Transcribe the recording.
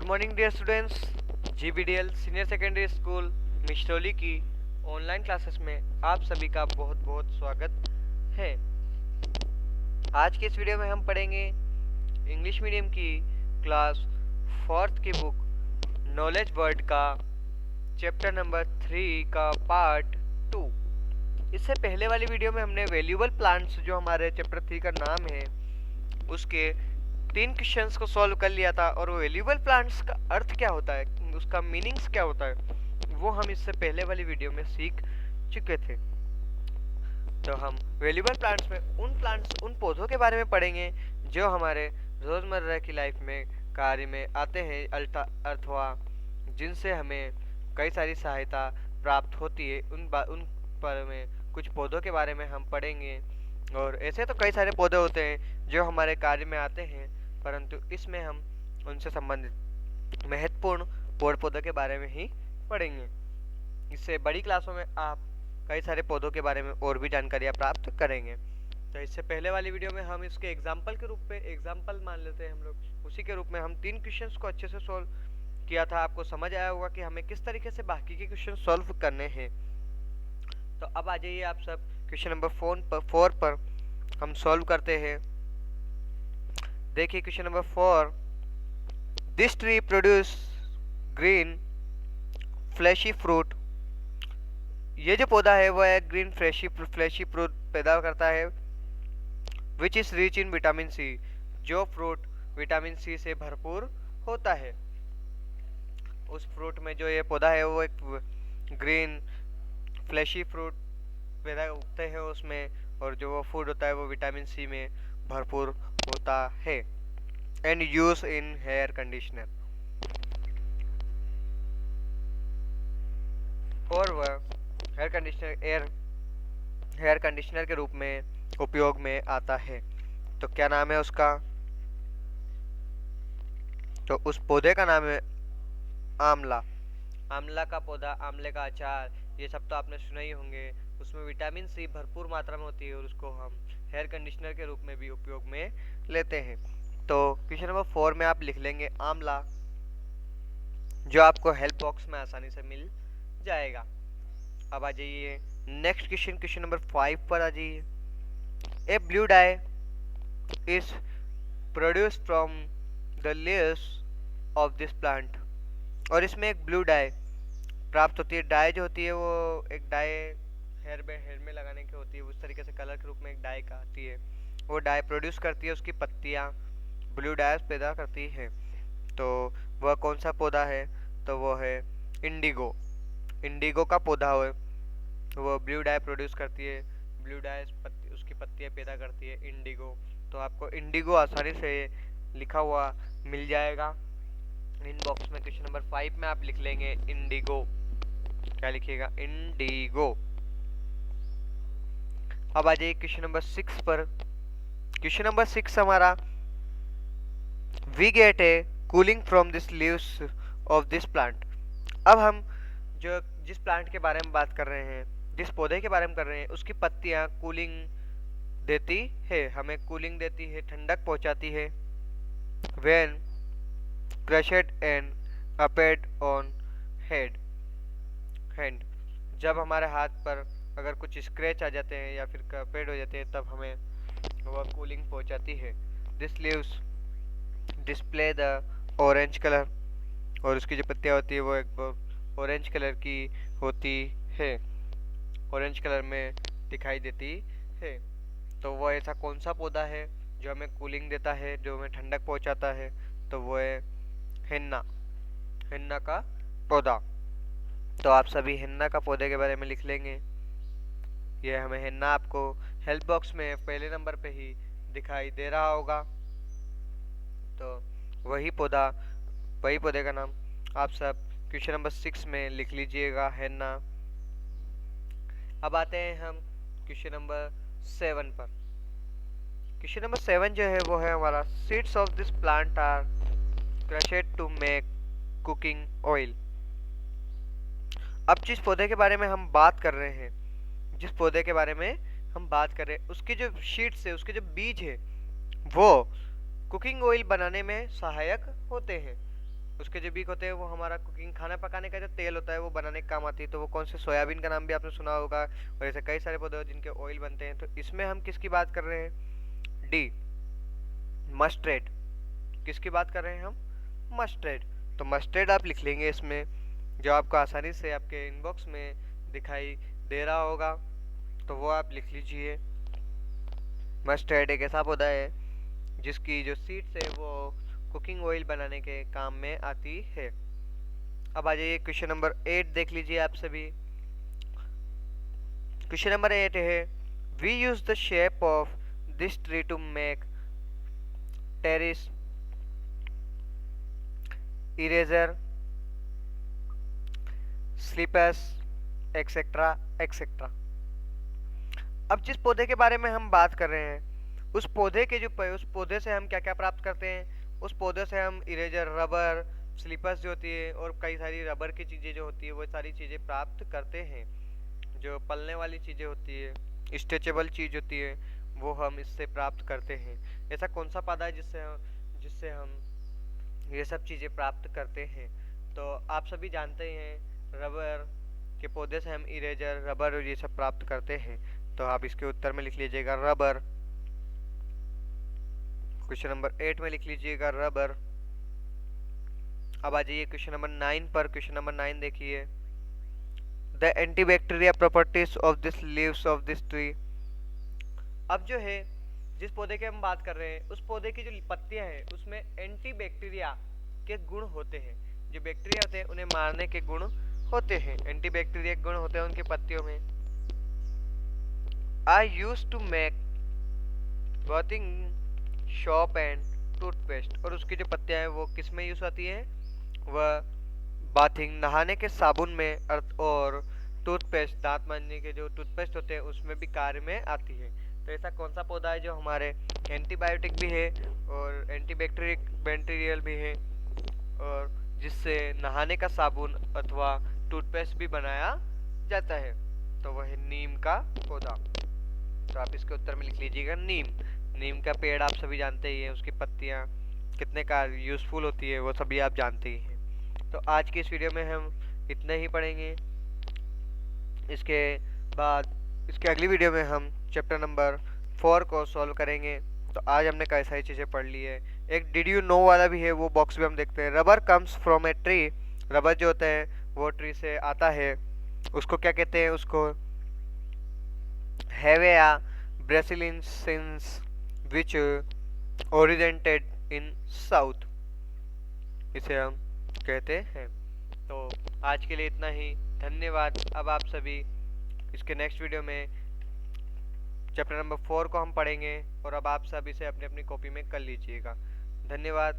Morning dear students. GBDL senior secondary school Mishrauli की online classes में आप सभी का बहुत बहुत स्वागत है। आज के इस वीडियो में हम पढ़ेंगे इंग्लिश मीडियम की क्लास 4th की बुक नॉलेज वर्ड का चैप्टर नंबर 3 का पार्ट 2। इससे पहले वाली वीडियो में हमने वैल्यूएबल प्लांट्स, जो हमारे चैप्टर 3 का नाम है, उसके 3 क्वेश्चंस को सॉल्व कर लिया था। और वैल्यूएबल प्लांट्स का अर्थ क्या होता है, उसका मीनिंग्स क्या होता है, वो हम इससे पहले वाली वीडियो में सीख चुके थे। तो हम वैल्यूएबल प्लांट्स में उन पौधों के बारे में पढ़ेंगे जो हमारे रोजमर्रा की लाइफ में कार्य में आते हैं अथवा जिनसे हमें कई सारी सहायता प्राप्त होती है। उन पर में कुछ पौधों के बारे में हम पढ़ेंगे। और ऐसे तो कई सारे पौधे होते हैं जो हमारे कार्य में आते हैं, परंतु इसमें हम उनसे संबंधित महत्वपूर्ण पेड़ पौधों के बारे में ही पढ़ेंगे। इससे बड़ी क्लासों में आप कई सारे पौधों के बारे में और भी जानकारियाँ प्राप्त करेंगे। तो इससे पहले वाली वीडियो में हम इसके एग्जाम्पल के रूप में, एग्जाम्पल मान लेते हैं हम लोग, उसी के रूप में हम 3 क्वेश्चंस को अच्छे से सॉल्व किया था। आपको समझ आया होगा कि हमें किस तरीके से बाकी के क्वेश्चन सॉल्व करने हैं। तो अब आ जाइए आप सब क्वेश्चन नंबर 4 पर हम सॉल्व करते हैं। देखिए question number 4, this tree produce green fleshy fruit. ये जो पौधा है वो एक ग्रीन फ्लैशी फ्रूट पैदा करता है, which is rich in vitamin C, जो फ्रूट विटामिन सी से भरपूर होता है। उस फ्रूट में जो ये पौधा है वो एक ग्रीन फ्लैशी फ्रूट पैदा उगते हैं उसमें, और जो वो फूड होता है वो विटामिन सी में भरपूर होता है। And use in hair conditioner, और वह हेयर कंडीशनर के रूप में उपयोग में आता है। तो क्या नाम है उसका? तो उस पौधे का नाम है आंवला। आंवला का पौधा, आंवले का अचार, ये सब तो आपने सुना ही होंगे। उसमें विटामिन सी भरपूर मात्रा में होती है और उसको हम हेयर कंडीशनर के रूप में भी उपयोग में लेते हैं। तो क्वेश्चन नंबर 4 में आप लिख लेंगे आंवला, जो आपको हेल्प बॉक्स में आसानी से मिल जाएगा। अब आ जाइए नेक्स्ट क्वेश्चन नंबर 5 पर आ जाइए। A blue dye is produced from the leaves of this plant. और इसमें एक ब्लू डाई प्राप्त होती है। डाई जो होती है वो एक डाई हेयर में लगाने की होती है, उस तरीके से कलर के रूप में एक डाई का आती है। वो डाई प्रोड्यूस करती है, उसकी पत्तियाँ ब्लू डाइज पैदा करती है। तो वह कौन सा पौधा है? तो वो है इंडिगो। इंडिगो का पौधा है, वो ब्लू डाई प्रोड्यूस करती है, ब्लू डाई उसकी पत्तियाँ पैदा करती है, इंडिगो। तो आपको इंडिगो आसानी से लिखा हुआ मिल जाएगा इन बॉक्स में। क्वेश्चन नंबर 5 में आप लिख लेंगे इंडिगो। क्या लिखिएगा? इंडिगो। अब आ जाइए क्वेश्चन नंबर 6 पर। क्वेश्चन नंबर 6 हमारा, we get a cooling from this leaves of this plant. अब हम जिस प्लांट के बारे में बात कर रहे हैं, जिस पौधे के बारे में कर रहे हैं, उसकी पत्तियां कूलिंग देती है, हमें कूलिंग देती है, ठंडक पहुंचाती है। When crushed and applied on hand, जब हमारे हाथ पर अगर कुछ स्क्रैच आ जाते हैं या फिर कपेड हो जाते हैं, तब हमें वह कूलिंग पहुंचाती है। This leaves display the orange colour, और उसकी जो पत्तियां होती है वो एक ऑरेंज कलर की होती है, ऑरेंज कलर में दिखाई देती है। तो वो ऐसा कौन सा पौधा है जो हमें कूलिंग देता है, जो हमें ठंडक पहुंचाता है? तो वो है हिन्ना, हिन्ना का पौधा। तो आप सभी हिन्ना का पौधे के बारे में लिख लेंगे। यह हमें हिन्ना आपको हेल्प बॉक्स में पहले नंबर पे ही दिखाई दे रहा होगा। तो वही पौधे का नाम आप सब क्वेश्चन नंबर 6 में लिख लीजिएगा, हिन्ना। अब आते हैं हम क्वेश्चन नंबर 7 पर। क्वेश्चन नंबर 7 जो है वो है हमारा, seeds of this plant are crushed to make cooking oil. अब जिस पौधे के बारे में हम बात कर रहे हैं, उसके जो शीट्स है, उसके जो बीज है, वो कुकिंग ऑयल बनाने में सहायक होते हैं। उसके जो बीक होते हैं वो हमारा कुकिंग खाना पकाने का जो तेल होता है वो बनाने का काम आती है। तो वो कौन से, सोयाबीन का नाम भी आपने सुना होगा, और ऐसे कई सारे पौधे जिनके ऑयल बनते हैं। तो इसमें हम किसकी बात कर रहे हैं? D, mustard. किसकी बात कर रहे हैं हम? मस्टर्ड। तो मस्टर्ड आप लिख लेंगे इसमें, जो आपको आसानी से आपके इनबॉक्स में दिखाई दे रहा होगा, तो वो आप लिख लीजिए। मस्टर्ड एक ऐसा पौधा है जिसकी जो सीड्स है वो कुकिंग ऑयल बनाने के काम में आती है। अब आ जाइए क्वेश्चन नंबर 8 देख लीजिए आप सभी। क्वेश्चन नंबर 8 है, we use the shape of this tree to make tyres, erasers, slippers, etcetera etcetera. अब जिस पौधे के बारे में हम बात कर रहे हैं, उस पौधे के जो उस पौधे से हम क्या क्या प्राप्त करते हैं? उस पौधे से हम इरेजर, रबर, स्लीपर्स जो होती है और कई सारी रबर की चीज़ें जो होती है वो सारी चीज़ें प्राप्त करते हैं। जो पलने वाली चीज़ें होती है, स्ट्रेचेबल चीज़ होती है, वो हम इससे प्राप्त करते हैं। ऐसा कौन सा पौधा है जिससे हम ये सब चीज़ें प्राप्त करते हैं? तो आप सभी जानते हैं रबर के पौधे से हम इरेजर, रबर और ये सब प्राप्त करते हैं। तो आप इसके उत्तर में लिख लीजिएगा रबर। क्वेश्चन नंबर 8 में लिख लीजिएगा रबर। अब आ जाइए क्वेश्चन नंबर 9 पर। क्वेश्चन नंबर 9 देखिए, the antibacteria properties of this leaves of this tree. अब जो है जिस पौधे की हम बात कर रहे हैं, उस पौधे की जो पत्तियां हैं उसमें एंटीबैक्टीरिया के गुण होते हैं। जो बैक्टीरिया होते हैं उन्हें मारने के गुण होते हैं, एंटीबैक्टीरिया गुण होते हैं उनकी पत्तियों में। I used to make bathing soap and toothpaste। और उसकी जो पत्तियां हैं वो किस में यूज आती है? वह बाथिंग, नहाने के साबुन में, और टूथपेस्ट, दांत मांजने के जो टूथपेस्ट होते हैं उसमें भी कार्य में आती है। तो ऐसा कौन सा पौधा है जो हमारे एंटीबायोटिक भी है और एंटीबैक्टीरियल भी है, और जिससे नहाने का साबुन अथवा टूथपेस्ट भी बनाया जाता है? तो वह है नीम का पौधा। तो आप इसके उत्तर में लिख लीजिएगा नीम। नीम का पेड़ आप सभी जानते ही हैं, उसकी पत्तियां कितने का यूजफुल होती है वो सभी आप जानते ही हैं। तो आज की इस वीडियो में हम इतना ही पढ़ेंगे। इसके बाद इसके अगली वीडियो में हम चैप्टर नंबर 4 को सॉल्व करेंगे। तो आज हमने कई सारी चीज़ें पढ़ ली है। एक डिड यू नो वाला भी है, वो बॉक्स भी हम देखते हैं। Rubber comes from a tree. Rubber जो होता है वो ट्री से आता है। उसको क्या कहते हैं? उसको Hevea brasiliensis which originated in south, इसे हम कहते हैं। तो आज के लिए इतना ही, धन्यवाद। अब आप सभी इसके नेक्स्ट वीडियो में चैप्टर नंबर 4 को हम पढ़ेंगे, और अब आप सब इसे अपनी अपनी कॉपी में कर लीजिएगा। धन्यवाद।